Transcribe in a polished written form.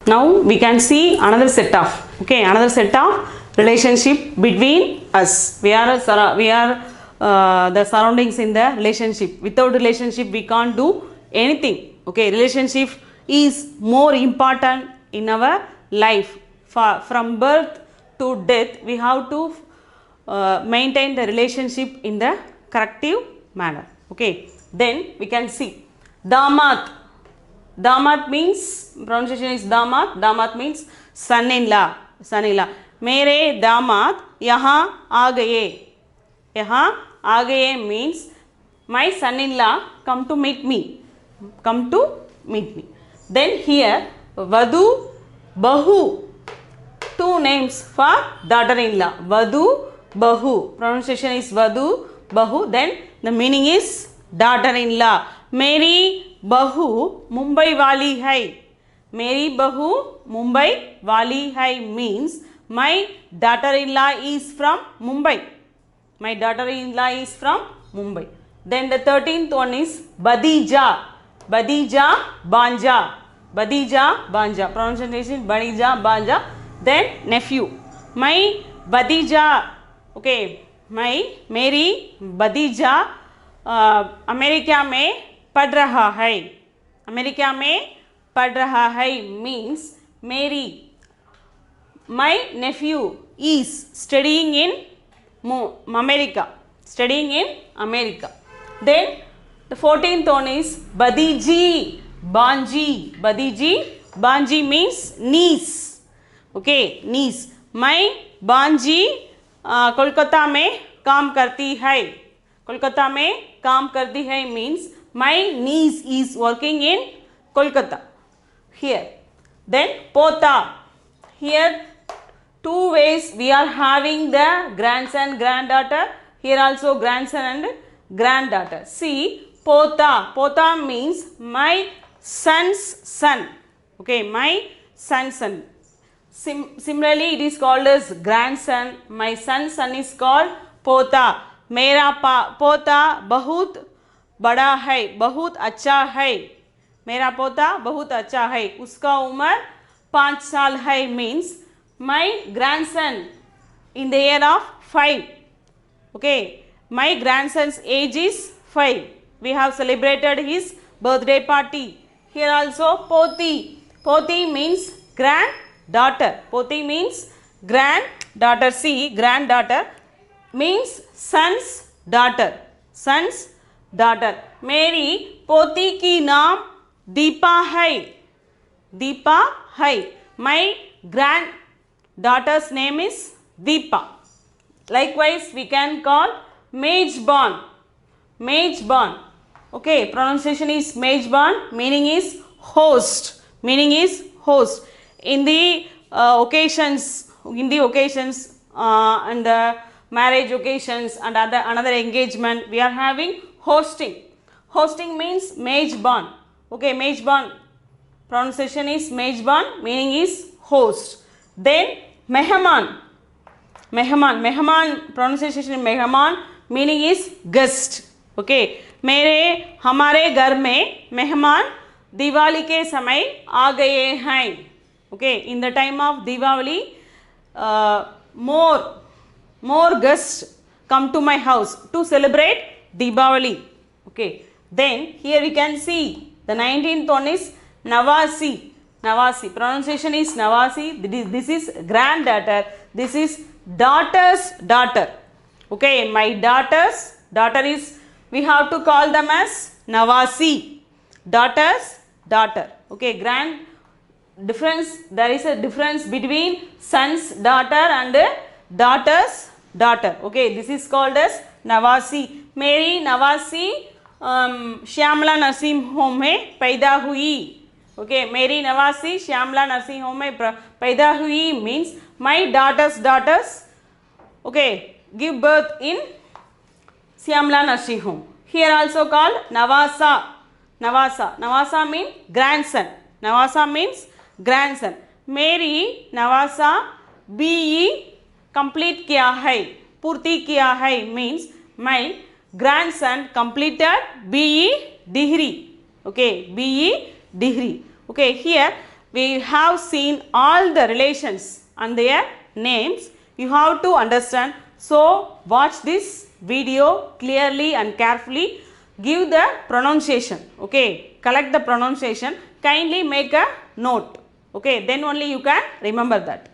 Now we can see another set of relationship between us. We are the surroundings in the relationship. Without relationship we can't do anything. Okay, relationship is more important in our life. From birth to death we have to maintain the relationship in the corrective manner. Okay, then we can see damat. Damat means, pronunciation is damat. Damat means son-in-law. Son-in-law. मेरे दामाद यहाँ आ गए. यहाँ आ गए means my son-in-law come to meet me. Come to meet me. Then here vadu, bahu. Two names for daughter-in-law. Vadu, bahu. Pronunciation is vadu, bahu. Then the meaning is daughter-in-law. मेरी बहू मुंबई वाली है. मेरी बहू मुंबई वाली है means my daughter-in-law is from Mumbai. My daughter-in-law is from Mumbai. Then the 13th one is Badija. Badija, Banja. Badija, Banja. Pronunciation is Badija, Banja. Then nephew. My Badija. Okay. मेरी Badija America में पढ़ रहा है. America में पढ़ रहा है means मेरी my nephew is studying in America. Studying in America. Then the 14th one is Badiji, Banji. Badiji, Banji means niece. Okay, niece. My Banji Kolkata में काम करती है. कोलकाता में काम करती है means my niece is working in Kolkata. Here. Then pota. Here two ways we are having the grandson, granddaughter. Here also grandson and granddaughter. See, pota. Pota means my son's son. Okay, my son's son. Similarly, it is called as grandson. My son's son is called pota. मेरा पोता बहुत बड़ा है, बहुत अच्छा है. मेरा पोता बहुत अच्छा है. उसका उम्र 5 साल है means my grandson in the year of 5. Okay, my grandson's age is 5. We have celebrated his birthday party. Here also poti. Poti means granddaughter. Poti means granddaughter. See, granddaughter means son's daughter. Son's daughter. मेरी पोती की नाम दीपा है. दीपा है. My granddaughter's name is Deepa. Likewise, we can call Mejban. Mejban. Okay, pronunciation is Mejban. Meaning is host. Meaning is host. In the occasions and the marriage occasions and another engagement, we are having hosting. Hosting means Mejban. Okay, Mejban. Pronunciation is Mejban. Meaning is host. Then Mehman. Mehman. Mehman. Pronunciation is Mehman. Meaning is guest. Okay. हमारे घर में मेहमान दिवाली के समय आ गए हैं. Okay. In the time of Diwali, more guests come to my house to celebrate Diwali. Okay. Then here we can see the 19th one is Nawasi. Nawasi. Pronunciation is Nawasi. This is granddaughter. This is daughter's daughter. Okay. My daughter's daughter is, we have to call them as Nawasi. Daughter's daughter. Okay. There is a difference between son's daughter and daughter's daughter. Okay, this is called as Nawasi. मेरी नवासी Shyamala nursing home में पैदा हुई. Okay, मेरी नवासी Shyamala nursing home में पैदा हुई means my daughters okay give birth in Shyamla nursing home. Here also called Navasa. Navasa means grandson. Navasa means grandson. मेरी नवासा BE complete किया है, पूर्ति किया है means my grandson completed BE degree. Okay, BE degree. Okay, here we have seen all the relations and their names. You have to understand. So, watch this video clearly and carefully. Give the pronunciation. Okay, collect the pronunciation. Kindly make a note. Okay, then only you can remember that.